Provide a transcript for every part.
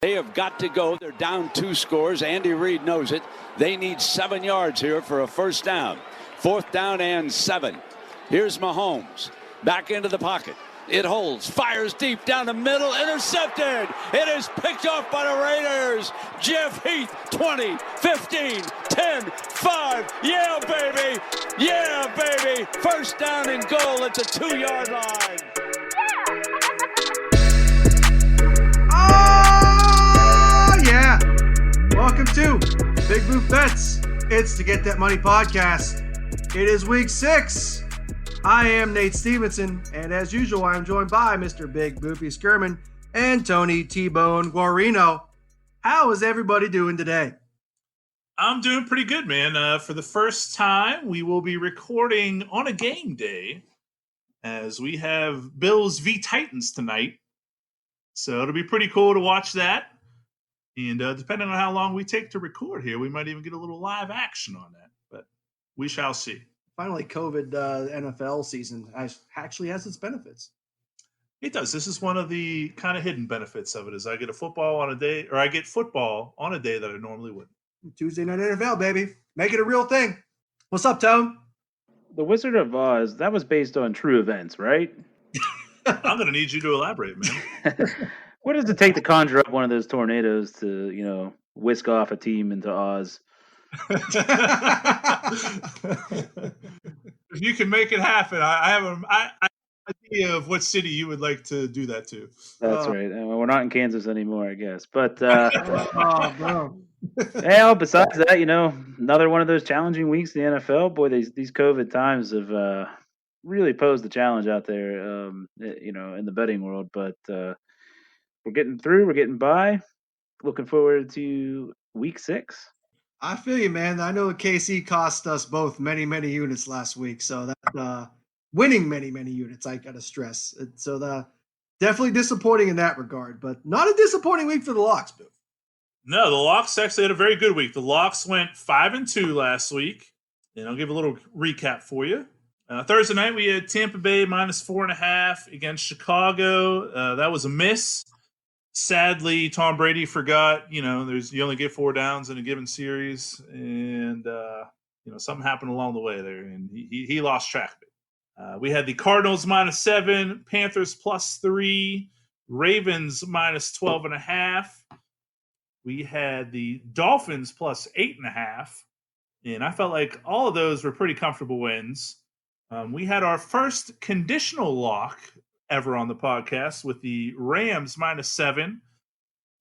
They have got to go. They're down 2 scores. Andy Reid knows it. They need 7 yards here for a first down. 4th down and 7. Here's Mahomes. Back into the pocket. It holds, fires deep down the middle, intercepted. It is picked off by the Raiders. Jeff Heath, 20, 15, 10, 5. Yeah, baby. Yeah, baby. First down and goal at the 2-yard line. Oh, yeah. Welcome to Big Boof Bets. It's the Get That Money podcast. It is week 6. I am Nate Stephenson, and as usual, I am joined by Mr. Big Boofy Scureman and Tony T-Bone Guarino. How is everybody doing today? I'm doing pretty good, man. For the first time, we will be recording on a game day as we have Bills v. Titans tonight. So it'll be pretty cool to watch that. And depending on how long we take to record here, we might even get a little live action on that. But we shall see. Finally, COVID NFL season actually has its benefits. It does. This is one of the kind of hidden benefits of it. Is I get football on a day that I normally wouldn't. Tuesday night NFL, baby, make it a real thing. What's up, Tone? The Wizard of Oz, that was based on true events, right? I'm going to need you to elaborate, man. What does it take to conjure up one of those tornadoes to, whisk off a team into Oz? If you can make it happen, I have an idea of what city you would like to do that to. That's right. We're not in Kansas anymore, I guess. But bro. Besides that, another one of those challenging weeks in the NFL. Boy, these COVID times have really posed a challenge out there, in the betting world. But we're getting through. We're getting by. Looking forward to week 6. I feel you, man. I know KC cost us both many, many units last week. So that winning many, many units, I got to stress. So definitely disappointing in that regard, but not a disappointing week for the Locks, Boo. No, the Locks actually had a very good week. The Locks went 5-2 last week, and I'll give a little recap for you. Thursday night, we had Tampa Bay -4.5 against Chicago. That was a miss. Sadly, Tom Brady forgot, you only get 4 downs in a given series, and, something happened along the way there, and he lost track of it. We had the Cardinals -7, Panthers +3, Ravens -12.5. We had the Dolphins +8.5, and I felt like all of those were pretty comfortable wins. We had our first conditional lock ever on the podcast with the Rams -7.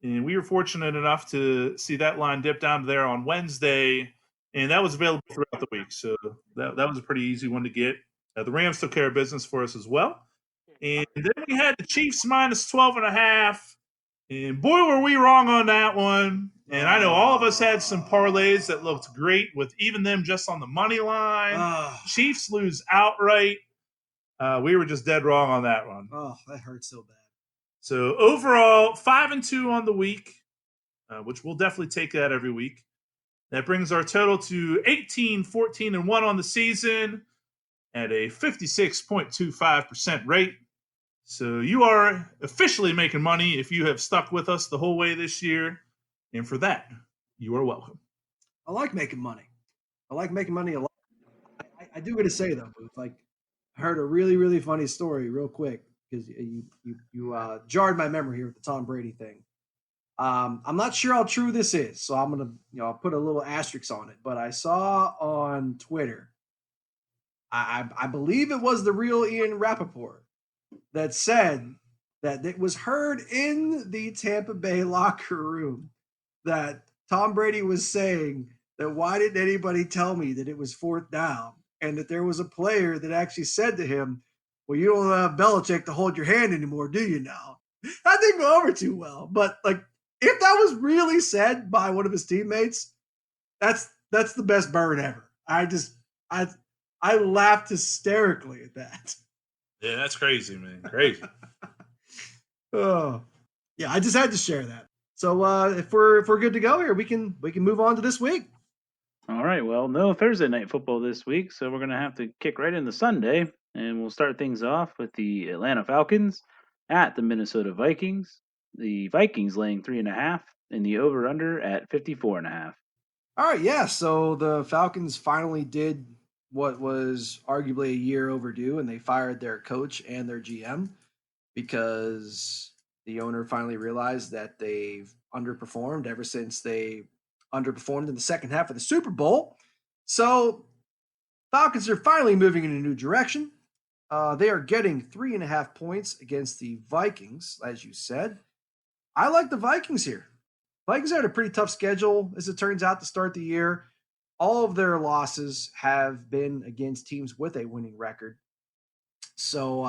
And we were fortunate enough to see that line dip down there on Wednesday, and that was available throughout the week. So that was a pretty easy one to get. The Rams took care of business for us as well. And then we had the Chiefs -12.5. And boy, were we wrong on that one. And I know all of us had some parlays that looked great with even them just on the money line. Chiefs lose outright. We were just dead wrong on that one. Oh, that hurts so bad. So overall, 5-2 on the week, which we'll definitely take that every week. That brings our total to 18-14-1 on the season at a 56.25% rate. So you are officially making money if you have stuck with us the whole way this year. And for that, you are welcome. I like making money. I like making money a lot. I do got to say, though, Booth, I heard a really, really funny story real quick because you jarred my memory here with the Tom Brady thing. I'm not sure how true this is, so I'm going to I'll put a little asterisk on it. But I saw on Twitter, I believe it was the real Ian Rappaport that said that it was heard in the Tampa Bay locker room that Tom Brady was saying that why didn't anybody tell me that it was 4th down? And that there was a player that actually said to him, well, you don't have Belichick to hold your hand anymore, do you now? That didn't go over too well. But, if that was really said by one of his teammates, that's the best burn ever. I laughed hysterically at that. Yeah, that's crazy, man. Crazy. Oh, yeah, I just had to share that. So if we're good to go here, we can move on to this week. All right, well, no Thursday night football this week, so we're going to have to kick right into Sunday, and we'll start things off with the Atlanta Falcons at the Minnesota Vikings. the Vikings laying 3.5, and the over/under at 54.5. All right, yeah. So the Falcons finally did what was arguably a year overdue, and they fired their coach and their GM because the owner finally realized that they've underperformed ever since they underperformed in the second half of the Super Bowl. So Falcons are finally moving in a new direction. They are getting 3.5 points against the Vikings, as you said. I like the Vikings here. Vikings had a pretty tough schedule, as it turns out, to start the year. All of their losses have been against teams with a winning record. So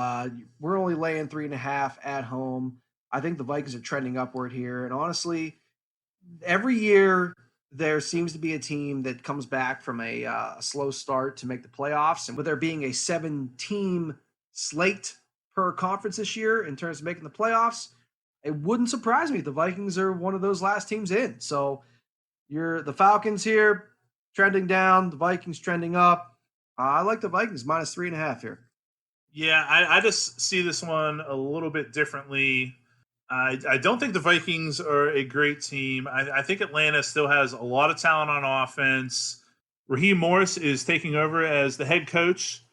we're only laying 3.5 at home. I think the Vikings are trending upward here. And honestly, every year there seems to be a team that comes back from a slow start to make the playoffs. And with there being a 7-team slate per conference this year in terms of making the playoffs, it wouldn't surprise me if the Vikings are one of those last teams in. So you're the Falcons here trending down, the Vikings trending up. I like the Vikings minus 3.5 here. Yeah, I just see this one a little bit differently. I don't think the Vikings are a great team. I think Atlanta still has a lot of talent on offense. Raheem Morris is taking over as the head coach.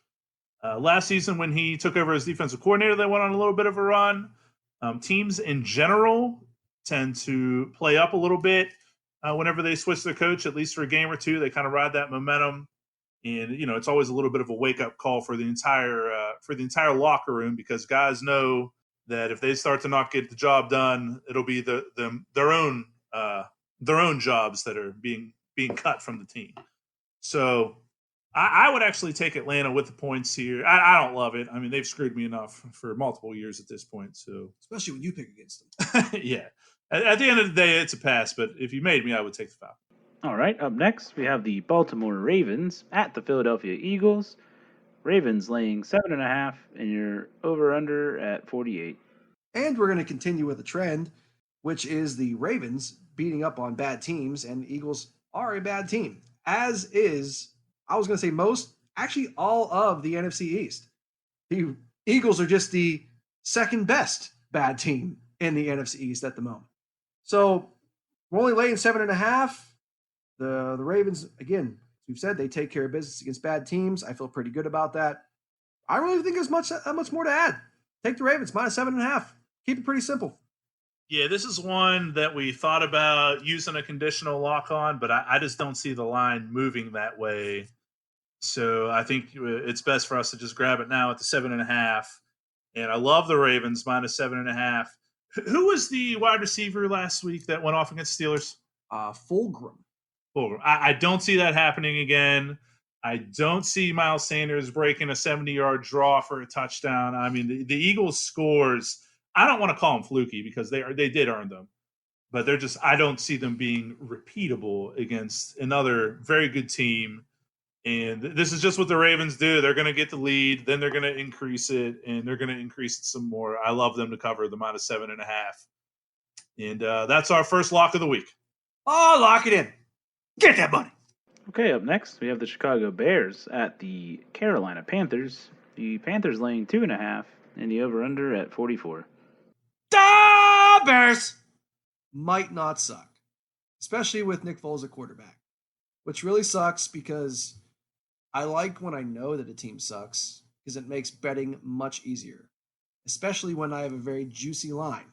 Last season, when he took over as defensive coordinator, they went on a little bit of a run. Teams in general tend to play up a little bit whenever they switch their coach, at least for a game or two. They kind of ride that momentum. And, it's always a little bit of a wake-up call for the entire locker room, because guys know that if they start to not get the job done, it'll be their own jobs that are being cut from the team. So I would actually take Atlanta with the points here. I don't love it. I mean, they've screwed me enough for multiple years at this point. So Especially when you pick against them. yeah. At the end of the day, it's a pass. But if you made me, I would take the Falcons. All right, up next, we have the Baltimore Ravens at the Philadelphia Eagles. Ravens laying 7.5, and your over/under at 48. And we're going to continue with a trend, which is the Ravens beating up on bad teams, and the Eagles are a bad team, as is, I was going to say most, actually all of the NFC East. The Eagles are just the second best bad team in the NFC East at the moment. So we're only laying 7.5. The Ravens, again, as we've said, they take care of business against bad teams. I feel pretty good about that. I really think there's much more to add. Take the Ravens minus 7.5. Keep it pretty simple. Yeah, this is one that we thought about using a conditional lock on, but I just don't see the line moving that way. So I think it's best for us to just grab it now at the 7.5. And I love the Ravens minus 7.5. Who was the wide receiver last week that went off against Steelers? Fulgham. I don't see that happening again. I don't see Miles Sanders breaking a 70-yard draw for a touchdown. I mean, the Eagles' scores, I don't want to call them fluky because they did earn them. But I don't see them being repeatable against another very good team. And this is just what the Ravens do. They're going to get the lead, then they're going to increase it, and they're going to increase it some more. I love them to cover the minus 7.5. And that's our first lock of the week. Oh, lock it in. Get that money. Okay, up next, we have the Chicago Bears at the Carolina Panthers. The Panthers laying 2.5, and the over/under at 44. Da Bears might not suck, especially with Nick Foles at quarterback, which really sucks because I like when I know that a team sucks because it makes betting much easier, especially when I have a very juicy line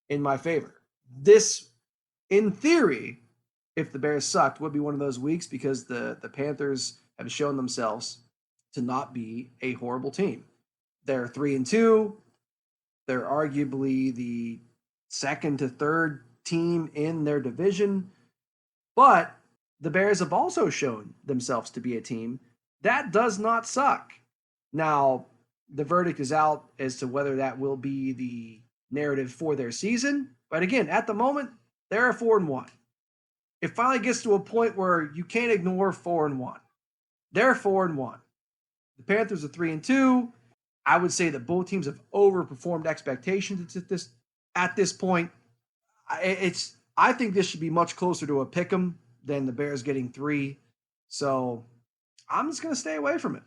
in my favor. This, in theory, if the Bears sucked, would be one of those weeks because the Panthers have shown themselves to not be a horrible team. They're 3-2. They're arguably the second to third team in their division. But the Bears have also shown themselves to be a team that does not suck. Now, the verdict is out as to whether that will be the narrative for their season. But again, at the moment, they're 4-1. It finally gets to a point where you can't ignore 4-1. They're 4-1. The Panthers are 3-2. I would say that both teams have overperformed expectations at this point. I think this should be much closer to a pick'em than the Bears getting 3. So I'm just going to stay away from it.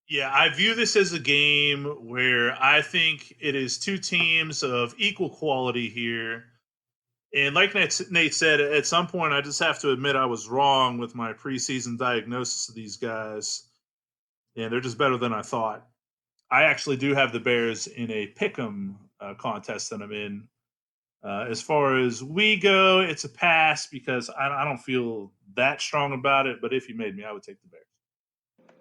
Yeah, I view this as a game where I think it is two teams of equal quality here. And like Nate said, at some point, I just have to admit I was wrong with my preseason diagnosis of these guys. And they're just better than I thought. I actually do have the Bears in a pick'em contest that I'm in. As far as we go, it's a pass because I don't feel that strong about it. But if you made me, I would take the Bears.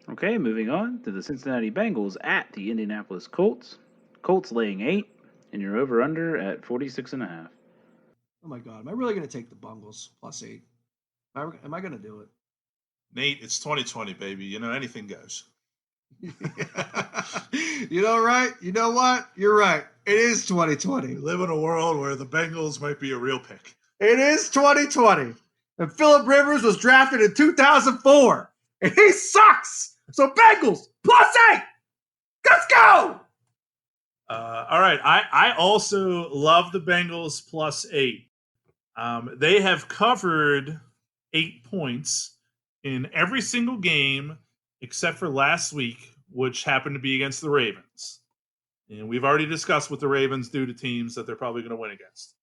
Okay, moving on to the Cincinnati Bengals at the Indianapolis Colts. Colts laying 8, and you're over under at 46.5. Oh my God, am I really going to take the Bengals +8? Am I going to do it? Nate, it's 2020, baby. You know, anything goes. You know, right? You know what? You're right. It is 2020. We live in a world where the Bengals might be a real pick. It is 2020. And Phillip Rivers was drafted in 2004. And he sucks. So Bengals +8. Let's go. All right. I also love the Bengals +8. They have covered 8 points in every single game except for last week, which happened to be against the Ravens. And we've already discussed what the Ravens do to teams that they're probably going to win against.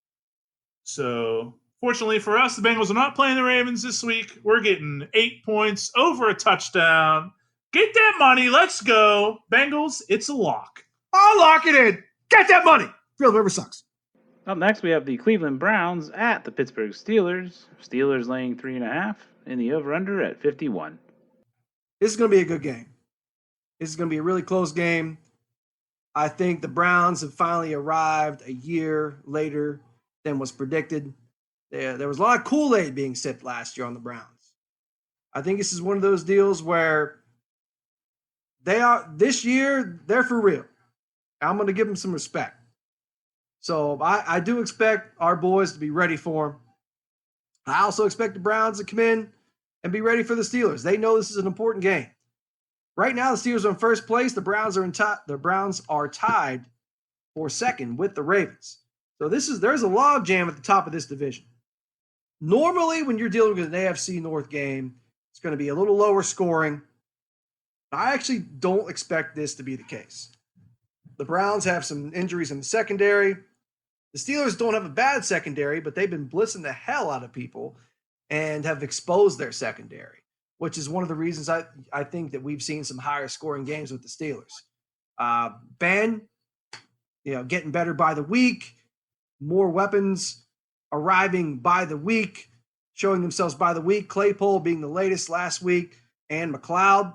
So, fortunately for us, the Bengals are not playing the Ravens this week. We're getting 8 points over a touchdown. Get that money. Let's go. Bengals, it's a lock. I'll lock it in. Get that money. Phillip Rivers sucks. Up next, we have the Cleveland Browns at the Pittsburgh Steelers. Steelers laying 3.5, and the over-under at 51. This is going to be a good game. This is going to be a really close game. I think the Browns have finally arrived a year later than was predicted. There was a lot of Kool-Aid being sipped last year on the Browns. I think this is one of those deals where this year, they're for real. I'm going to give them some respect. So I do expect our boys to be ready for them. I also expect the Browns to come in and be ready for the Steelers. They know this is an important game. Right now, the Steelers are in first place. The Browns are tied for second with the Ravens. So there's a log jam at the top of this division. Normally, when you're dealing with an AFC North game, it's going to be a little lower scoring. I actually don't expect this to be the case. The Browns have some injuries in the secondary. The Steelers don't have a bad secondary, but they've been blitzing the hell out of people and have exposed their secondary, which is one of the reasons I think that we've seen some higher scoring games with the Steelers. Ben, getting better by the week, more weapons arriving by the week, showing themselves by the week. Claypool being the latest last week, and McLeod.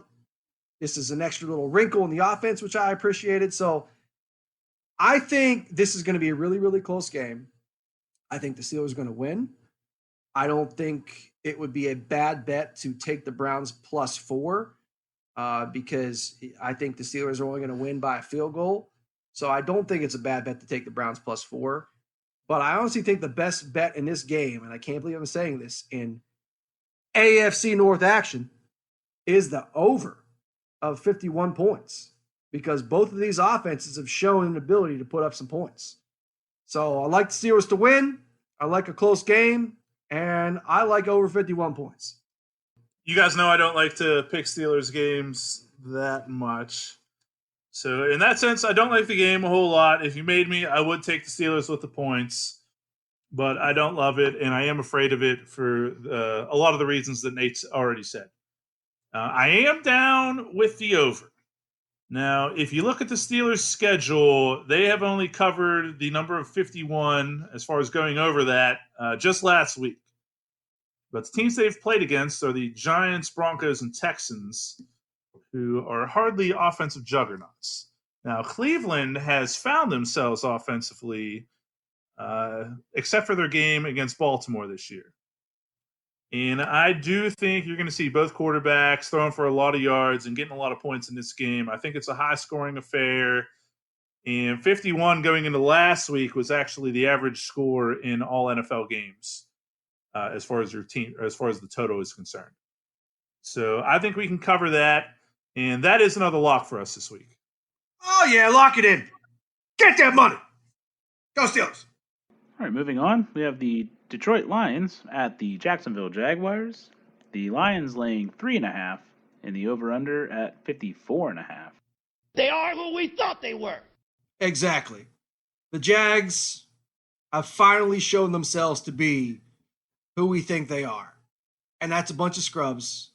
This is an extra little wrinkle in the offense, which I appreciated. So I think this is going to be a really, really close game. I think the Steelers are going to win. I don't think it would be a bad bet to take the Browns +4 because I think the Steelers are only going to win by a field goal. So I don't think it's a bad bet to take the Browns +4. But I honestly think the best bet in this game, and I can't believe I'm saying this, in AFC North action is the over of 51 points because both of these offenses have shown an ability to put up some points. So I like the Steelers to win. I like a close game. And I like over 51 points. You guys know I don't like to pick Steelers games that much. So in that sense, I don't like the game a whole lot. If you made me, I would take the Steelers with the points. But I don't love it, and I am afraid of it for a lot of the reasons that Nate's already said. I am down with the over. Now, if you look at the Steelers' schedule, they have only covered the number of 51 as far as going over that just last week. But the teams they've played against are the Giants, Broncos, and Texans, who are hardly offensive juggernauts. Now, Cleveland has found themselves offensively, except for their game against Baltimore this year. And I do think you're going to see both quarterbacks throwing for a lot of yards and getting a lot of points in this game. I think it's a high-scoring affair. And 51 going into last week was actually the average score in all NFL games as far as the total is concerned. So I think we can cover that. And that is another lock for us this week. Oh, yeah, lock it in. Get that money. Go Steelers. All right, moving on. We have the Detroit Lions at the Jacksonville Jaguars. The Lions laying 3.5, and the over-under at 54.5. They are who we thought they were. Exactly. The Jags have finally shown themselves to be who we think they are. And that's a bunch of scrubs.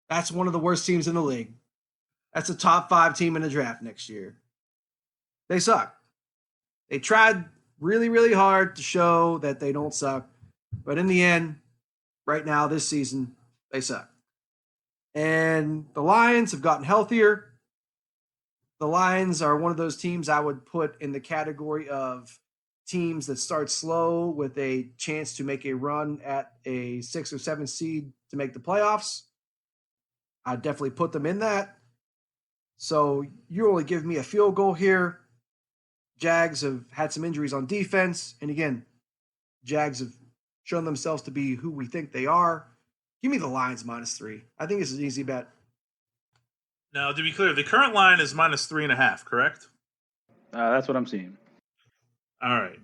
That's one of the worst teams in the league. That's a top 5 team in the draft next year. They suck. They tried really, really hard to show that they don't suck. But in the end, right now, this season, they suck. And the Lions have gotten healthier. The Lions are one of those teams I would put in the category of teams that start slow with a chance to make a run at a 6 or 7 seed to make the playoffs. I'd definitely put them in that. So you only give me a field goal here. Jags have had some injuries on defense. And again, Jags have shown themselves to be who we think they are. Give me the Lions -3. I think it's an easy bet. Now, to be clear, the current line is -3.5, correct? That's what I'm seeing. All right.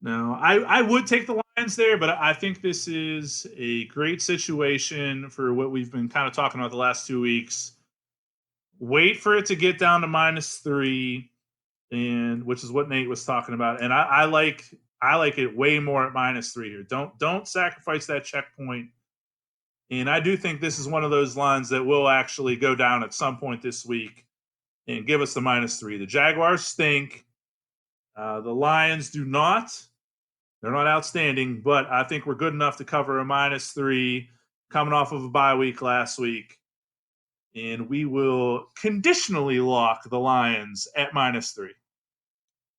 Now, I would take the Lions there, but I think this is a great situation for what we've been kind of talking about the last 2 weeks. Wait for it to get down to -3, and which is what Nate was talking about. And I like it way more at -3 here. Don't sacrifice that checkpoint. And I do think this is one of those lines that will actually go down at some point this week and give us the -3. The Jaguars stink. The Lions do not. They're not outstanding, but I think we're good enough to cover a -3 coming off of a bye week last week. And we will conditionally lock the Lions at -3.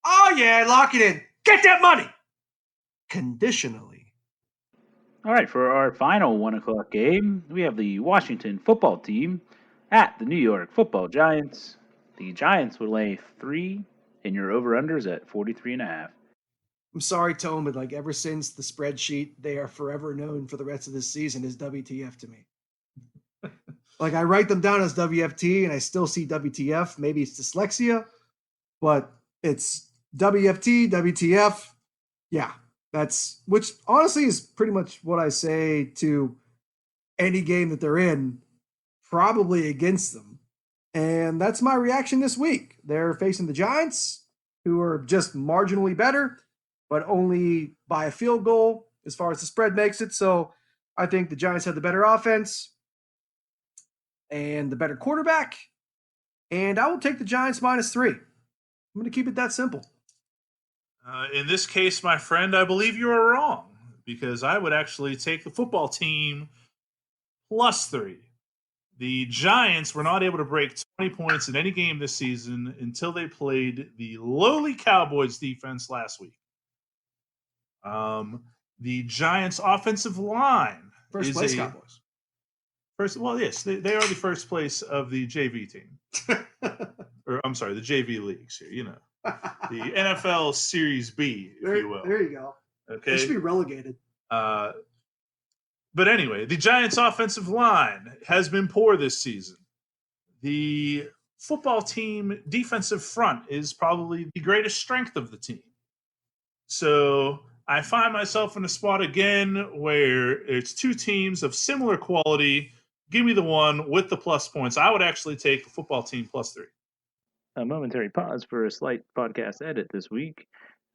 Oh, yeah, lock it in. Get that money. Conditionally. All right, for our final 1 o'clock game, we have the Washington football team at the New York football Giants. The Giants would lay 3, and your over-unders at 43.5. I'm sorry, Tone, but like ever since the spreadsheet, they are forever known for the rest of this season as WTF to me. Like I write them down as WFT and I still see WTF. Maybe it's dyslexia, but it's WFT, WTF. Yeah, that's which honestly is pretty much what I say to any game that they're in, probably against them. And that's my reaction this week. They're facing the Giants, who are just marginally better, but only by a field goal as far as the spread makes it. So I think the Giants have the better offense and the better quarterback. And I will take the Giants -3. I'm going to keep it that simple. In this case, my friend, I believe you are wrong because I would actually take the football team +3. The Giants were not able to break 20 points in any game this season until they played the lowly Cowboys defense last week. The Giants' offensive line First place Cowboys. Yes, they are the first place of the JV team. Or I'm sorry, the JV leagues here, you know. The NFL Series B, if you will. There you go. Okay. They should be relegated. But anyway, the Giants' offensive line has been poor this season. The football team defensive front is probably the greatest strength of the team. So I find myself in a spot again where it's two teams of similar quality. Give me the one with the plus points. I would actually take the football team +3. A momentary pause for a slight podcast edit this week.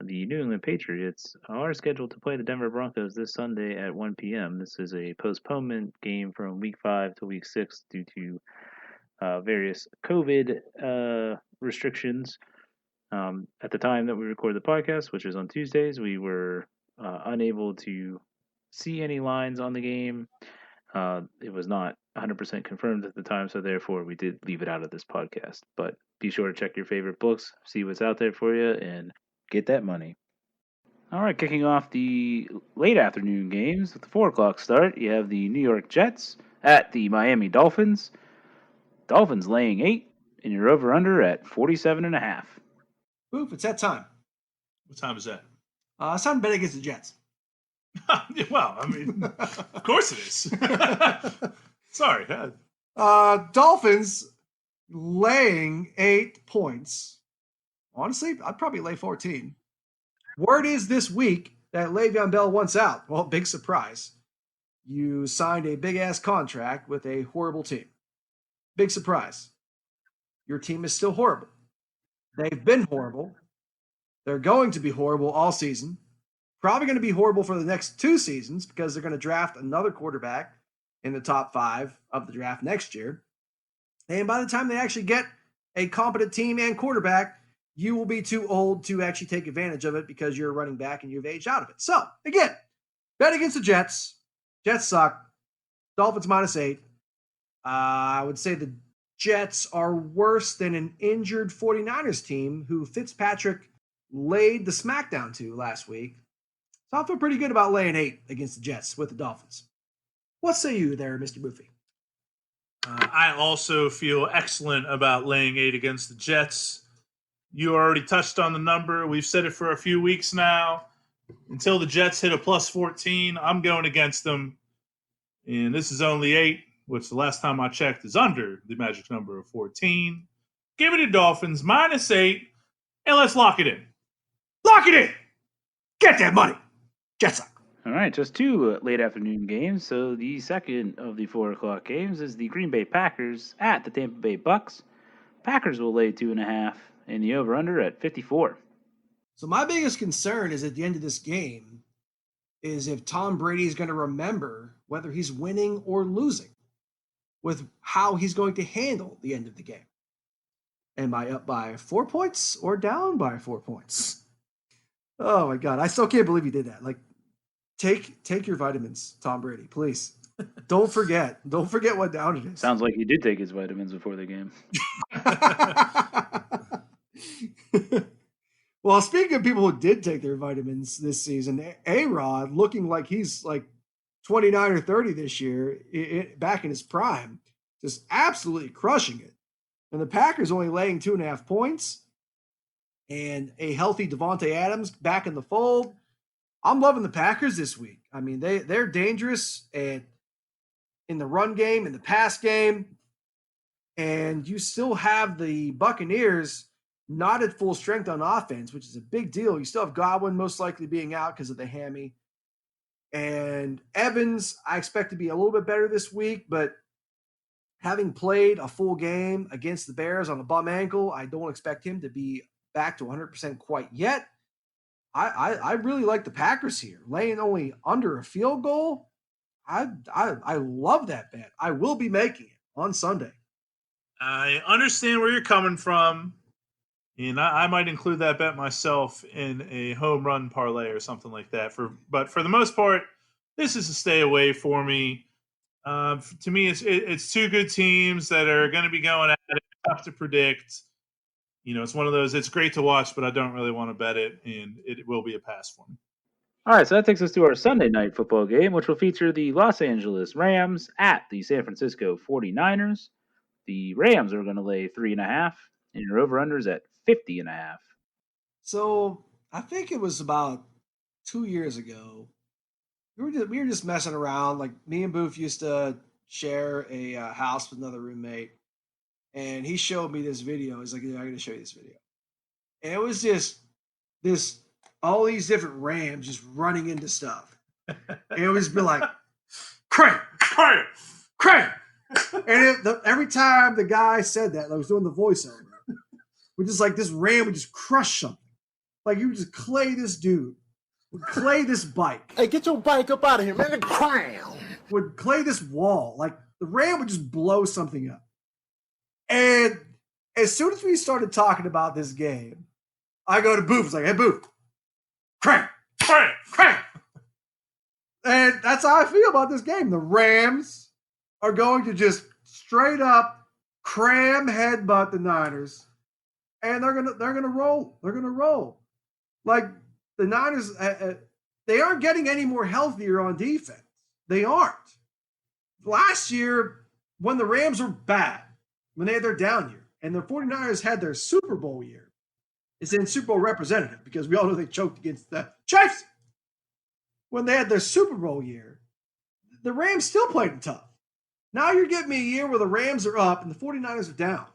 The New England Patriots are scheduled to play the Denver Broncos this Sunday at 1 p.m. This is a postponement game from Week 5 to Week 6 due to various COVID restrictions. At the time that we record the podcast, which is on Tuesdays, we were unable to see any lines on the game. It was not 100% confirmed at the time, so therefore we did leave it out of this podcast. But be sure to check your favorite books, see what's out there for you, and get that money. All right, kicking off the late afternoon games with the 4 o'clock start, you have the New York Jets at the Miami Dolphins. Dolphins laying 8, and you're over-under at 47.5. Boof, it's that time. What time is that? It's time to bet against the Jets. Well, I mean, of course it is. Sorry. Dolphins laying 8 points. Honestly, I'd probably lay 14. Word is this week that Le'Veon Bell wants out. Well, big surprise. You signed a big-ass contract with a horrible team. Big surprise. Your team is still horrible. They've been horrible. They're going to be horrible all season. Probably going to be horrible for the next 2 seasons because they're going to draft another quarterback in the top 5 of the draft next year. And by the time they actually get a competent team and quarterback, you will be too old to actually take advantage of it because you're a running back and you've aged out of it. So, again, bet against the Jets. Jets suck. Dolphins -8. I would say the Jets are worse than an injured 49ers team who Fitzpatrick laid the smackdown to last week. So I feel pretty good about laying 8 against the Jets with the Dolphins. What say you there, Mr. Boofy? I also feel excellent about laying 8 against the Jets. You already touched on the number. We've said it for a few weeks now. Until the Jets hit a +14, I'm going against them. And this is only 8, which the last time I checked is under the magic number of 14. Give me the Dolphins -8, and let's lock it in. Lock it in! Get that money! Jets suck. All right, just 2 late afternoon games. So the second of the 4 o'clock games is the Green Bay Packers at the Tampa Bay Bucks. Packers will lay 2.5 and the over-under at 54. So my biggest concern is at the end of this game is if Tom Brady is going to remember whether he's winning or losing with how he's going to handle the end of the game. Am I up by 4 points or down by 4 points? Oh my God. I still can't believe he did that. Like, take your vitamins, Tom Brady, please. Don't forget what down it is. Sounds like he did take his vitamins before the game. Well, speaking of people who did take their vitamins this season, A-Rod looking like he's like 29 or 30 this year, back in his prime, just absolutely crushing it. And the Packers only laying 2.5 points, and a healthy Devontae Adams back in the fold. I'm loving the Packers this week. I mean, they're dangerous and in the run game, in the pass game, and you still have the Buccaneers not at full strength on offense, which is a big deal. You still have Godwin most likely being out because of the hammy. And Evans, I expect to be a little bit better this week, but having played a full game against the Bears on a bum ankle, I don't expect him to be back to 100% quite yet. I really like the Packers here. Laying only under a field goal, I love that bet. I will be making it on Sunday. I understand where you're coming from, and I might include that bet myself in a home run parlay or something like that. But for the most part, this is a stay away for me. To me, it's 2 good teams that are going to be going at it. Tough to predict. It's one of those, it's great to watch, but I don't really want to bet it, and it will be a pass for me. All right, so that takes us to our Sunday night football game, which will feature the Los Angeles Rams at the San Francisco 49ers. The Rams are going to lay 3.5, and your over-unders at 50.5. So I think it was about 2 years ago. We were just messing around. Like, me and Boof used to share a house with another roommate, and he showed me this video. He's like, "Yeah, I'm going to show you this video." And it was just all these different Rams just running into stuff. And it was be like, crank, crank, crank. And every time the guy said that, I was doing the voiceover. We're just like, this Ram would just crush something. Like, you would just clay this dude. Would clay this bike. Hey, get your bike up out of here, man. Crown. Would clay this wall. Like, the Ram would just blow something up. And as soon as we started talking about this game, I go to Boof. It's like, "Hey, Boof, crank, crank, crank." And that's how I feel about this game. The Rams are going to just straight up cram headbutt the Niners, and they're gonna roll. They're gonna roll. Like, the Niners, they aren't getting any more healthier on defense. They aren't. Last year, when the Rams were bad, when they had their down year, and the 49ers had their Super Bowl year, it's in Super Bowl representative because we all know they choked against the Chiefs. When they had their Super Bowl year, the Rams still played them tough. Now you're getting me a year where the Rams are up and the 49ers are down.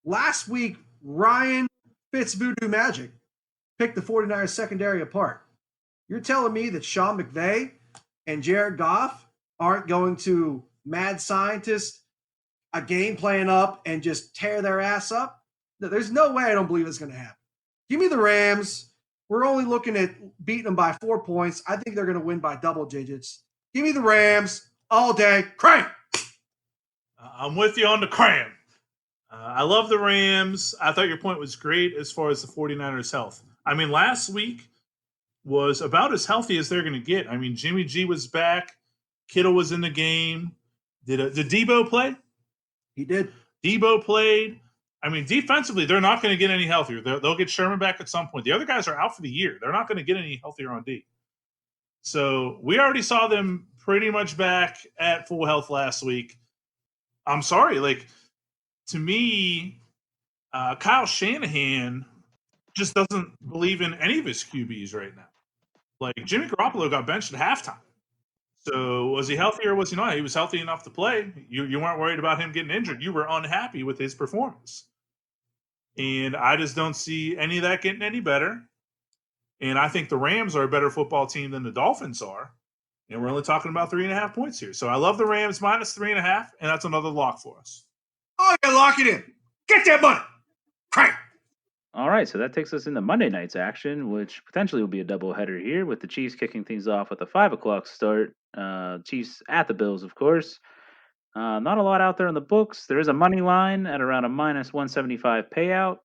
Last week, Ryan Fitzvoodoo Magic picked the 49ers secondary apart. You're telling me that Sean McVay and Jared Goff aren't going to mad scientist a game plan up and just tear their ass up? There's no way I don't believe it's going to happen. Give me the Rams. We're only looking at beating them by 4 points. I think they're going to win by double digits. Give me the Rams all day. Crank. I'm with you on the cram. I love the Rams. I thought your point was great as far as the 49ers' health. I mean, last week was about as healthy as they're going to get. I mean, Jimmy G was back. Kittle was in the game. Did Debo play? He did. Debo played. I mean, defensively, they're not going to get any healthier. They'll get Sherman back at some point. The other guys are out for the year. They're not going to get any healthier on D. So we already saw them pretty much back at full health last week. I'm sorry. Like, to me, Kyle Shanahan just doesn't believe in any of his QBs right now. Like, Jimmy Garoppolo got benched at halftime. So was he healthy or was he not? He was healthy enough to play. You weren't worried about him getting injured. You were unhappy with his performance. And I just don't see any of that getting any better. And I think the Rams are a better football team than the Dolphins are. And we're only talking about 3.5 points here. So I love the Rams minus 3.5, and that's another lock for us. Oh, yeah, lock it in. Get that money. Crank. All right, so that takes us into Monday night's action, which potentially will be a doubleheader here, with the Chiefs kicking things off with a 5 o'clock start. Chiefs at the Bills, of course. Not a lot out there on the books. There is a money line at around a minus 175 payout.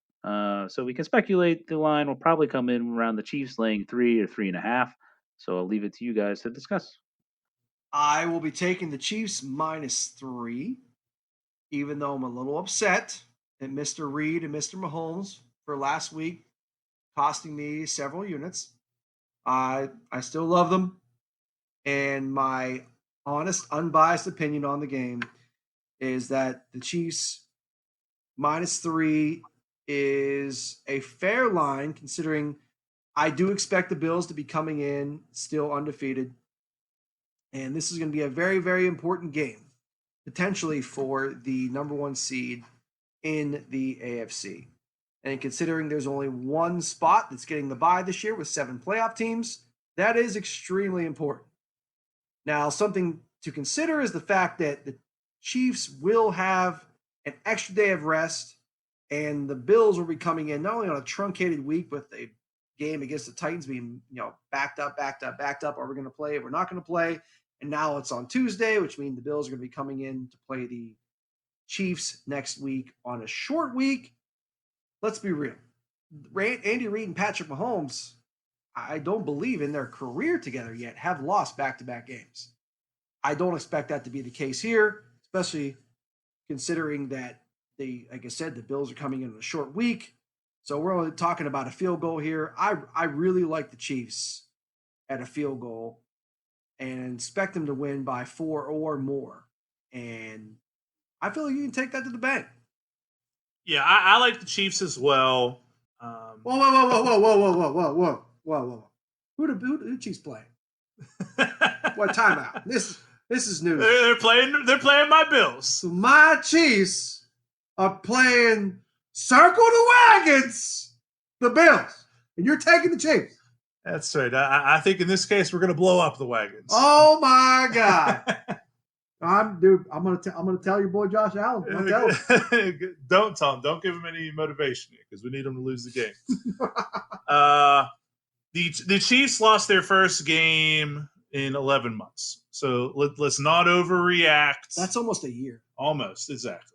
So we can speculate the line will probably come in around the Chiefs laying 3 or 3.5. So I'll leave it to you guys to discuss. I will be taking the Chiefs minus 3, even though I'm a little upset at Mr. Reed and Mr. Mahomes for last week, costing me several units. I still love them. And my honest, unbiased opinion on the game is that the Chiefs minus 3 is a fair line, considering I do expect the Bills to be coming in still undefeated. And this is going to be a very, very important game, potentially for the number 1 seed in the AFC. And considering there's only one spot that's getting the bye this year with 7 playoff teams, that is extremely important. Now, something to consider is the fact that the Chiefs will have an extra day of rest, and the Bills will be coming in not only on a truncated week with a game against the Titans being, backed up. Are we going to play? We're not going to play. And now it's on Tuesday, which means the Bills are going to be coming in to play the Chiefs next week on a short week. Let's be real. Andy Reid and Patrick Mahomes, I don't believe in their career together yet, have lost back-to-back games. I don't expect that to be the case here, especially considering that like I said, the Bills are coming in on a short week. So we're only talking about a field goal here. I really like the Chiefs at a field goal and expect them to win by 4 or more. And I feel like you can take that to the bank. Yeah, I like the Chiefs as well. Whoa. Who the Chiefs playing? What timeout? This is news. They're playing my Bills. So my Chiefs are playing circle the wagons, the Bills, and you're taking the Chiefs. That's right. I think in this case we're going to blow up the wagons. Oh my God! I'm gonna tell your boy Josh Allen. I'll tell him. Don't tell him. Don't give him any motivation here because we need him to lose the game. The Chiefs lost their first game in 11 months, so let's not overreact. That's almost a year. Almost, exactly.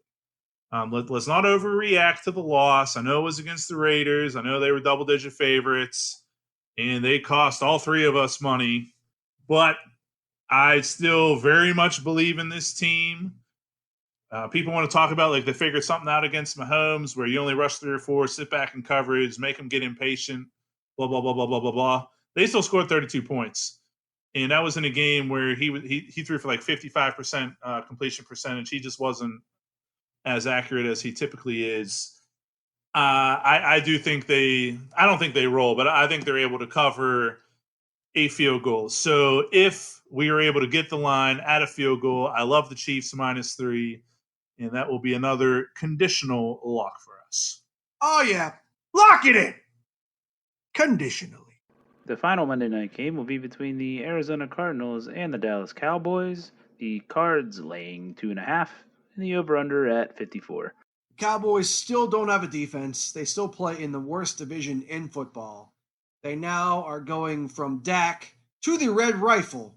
Let's not overreact to the loss. I know it was against the Raiders. I know they were double-digit favorites, and they cost all 3 of us money. But I still very much believe in this team. People want to talk about like they figured something out against Mahomes where you only rush 3 or 4, sit back in coverage, make them get impatient, blah, blah, blah, blah, blah, blah, blah. They still scored 32 points. And that was in a game where he threw for like 55% completion percentage. He just wasn't as accurate as he typically is. I don't think they roll, but I think they're able to cover a field goal. So if we are able to get the line at a field goal, I love the Chiefs -3, and that will be another conditional lock for us. Oh, yeah. Lock it in. Conditionally. The final Monday night game will be between the Arizona Cardinals and the Dallas Cowboys. The Cards laying 2.5 and the over-under at 54. Cowboys still don't have a defense. They still play in the worst division in football. They now are going from Dak to the Red Rifle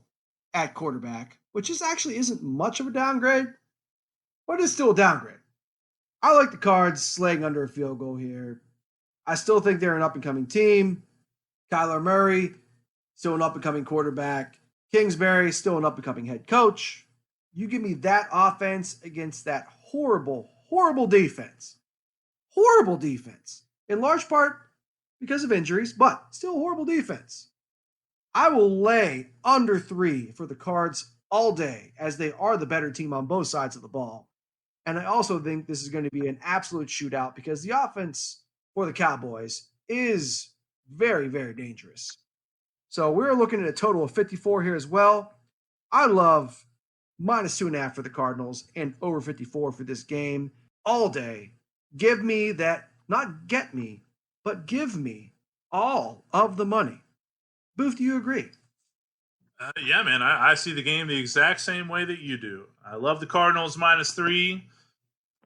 at quarterback, which actually isn't much of a downgrade, but it's still a downgrade. I like the Cards slaying under a field goal here. I still think they're an up-and-coming team. Kyler Murray, still an up-and-coming quarterback. Kingsbury, still an up-and-coming head coach. You give me that offense against that horrible defense. Horrible defense. In large part because of injuries, but still horrible defense. I will lay under 3 for the Cards all day, as they are the better team on both sides of the ball. And I also think this is going to be an absolute shootout because the offense for the Cowboys is very, very dangerous. So we're looking at a total of 54 here as well. I love -2.5 for the Cardinals and over 54 for this game all day. Give me that, not get me, but give me all of the money. Boof, do you agree? Yeah, man. I see the game the exact same way that you do. I love the Cardinals -3.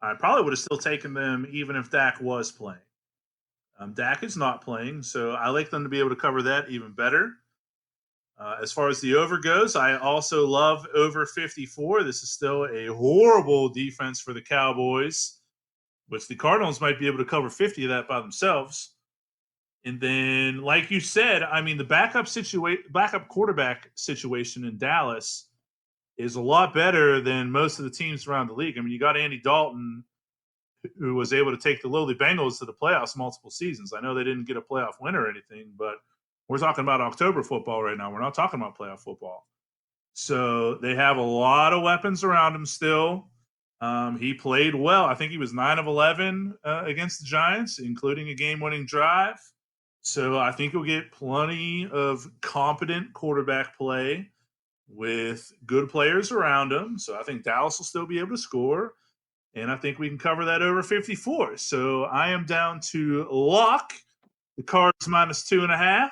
I probably would have still taken them even if Dak was playing. Dak is not playing, so I like them to be able to cover that even better. As far as the over goes, I also love over 54. This is still a horrible defense for the Cowboys, which the Cardinals might be able to cover 50 of that by themselves. And then, like you said, I mean, the backup quarterback situation in Dallas is a lot better than most of the teams around the league. I mean, you got Andy Dalton, who was able to take the lowly Bengals to the playoffs multiple seasons. I know they didn't get a playoff win or anything, but we're talking about October football right now. We're not talking about playoff football. So they have a lot of weapons around him still. He played well. I think he was 9 of 11 against the Giants, including a game-winning drive. So I think you'll get plenty of competent quarterback play with good players around him. So I think Dallas will still be able to score. And I think we can cover that over 54. So I am down to lock the Cards -2.5.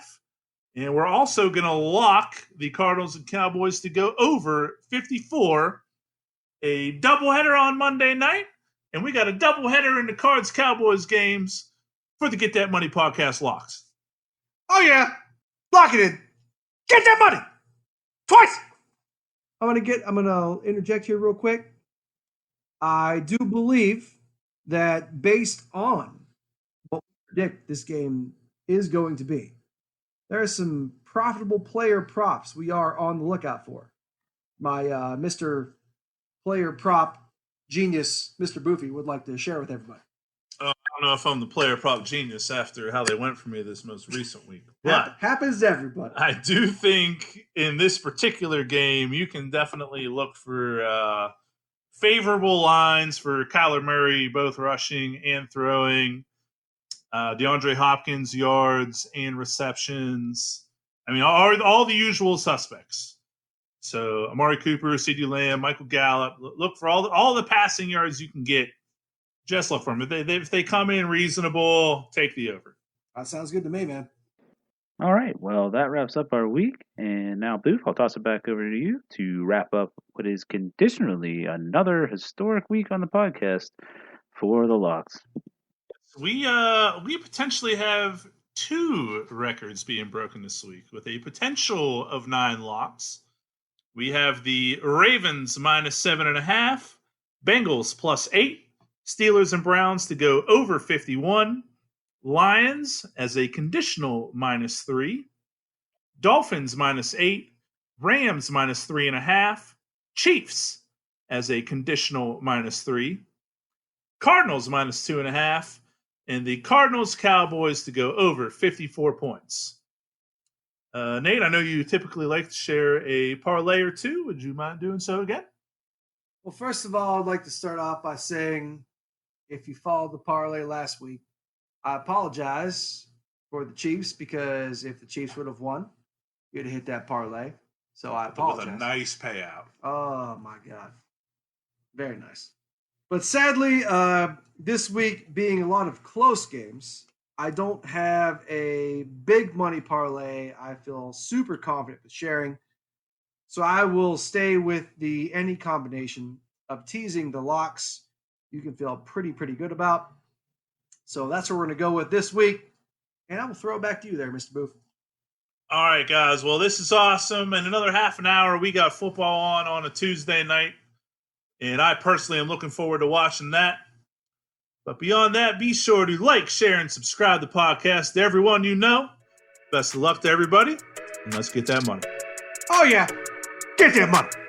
And we're also going to lock the Cardinals and Cowboys to go over 54. A doubleheader on Monday night. And we got a doubleheader in the Cards-Cowboys games for the Get That Money podcast locks. Oh, yeah. Lock it in. Get that money. Twice. I'm going to interject here real quick. I do believe that based on what we predict this game is going to be, there are some profitable player props we are on the lookout for. My Mr. Player Prop genius, Mr. Boofy, would like to share with everybody. I don't know if I'm the player prop genius after how they went for me this most recent week. But happens to everybody. I do think in this particular game, you can definitely look for favorable lines for Kyler Murray, both rushing and throwing. DeAndre Hopkins, yards and receptions. I mean, all the usual suspects. So Amari Cooper, CeeDee Lamb, Michael Gallup. Look for all the passing yards you can get. Just look for them. If they come in reasonable, take the over. That sounds good to me, man. All right. Well, that wraps up our week. And now, Boof, I'll toss it back over to you to wrap up what is conditionally another historic week on the podcast for the locks. We potentially have 2 records being broken this week with a potential of 9 locks. We have the Ravens -7.5, Bengals +8, Steelers and Browns to go over 51, Lions as a conditional -3, Dolphins -8, Rams -3.5, Chiefs as a conditional -3, Cardinals -2.5, and the Cardinals Cowboys to go over 54 points. Nate, I know you typically like to share a parlay or two. Would you mind doing so again? Well, first of all, I'd like to start off by saying if you followed the parlay last week, I apologize for the Chiefs because if the Chiefs would have won, you'd have hit that parlay. So I apologize. With a nice payout. Oh, my God. Very nice. But sadly, this week being a lot of close games, I don't have a big money parlay I feel super confident with sharing. So I will stay with any combination of teasing the locks, you can feel pretty good about. So that's what we're going to go with this week. And I will throw it back to you there, Mr. Boof. All right, guys. Well, this is awesome. In another half an hour, we got football on a Tuesday night. And I personally am looking forward to watching that. But beyond that, be sure to like, share, and subscribe to the podcast to everyone you know. Best of luck to everybody. And let's get that money. Oh, yeah. Get that money.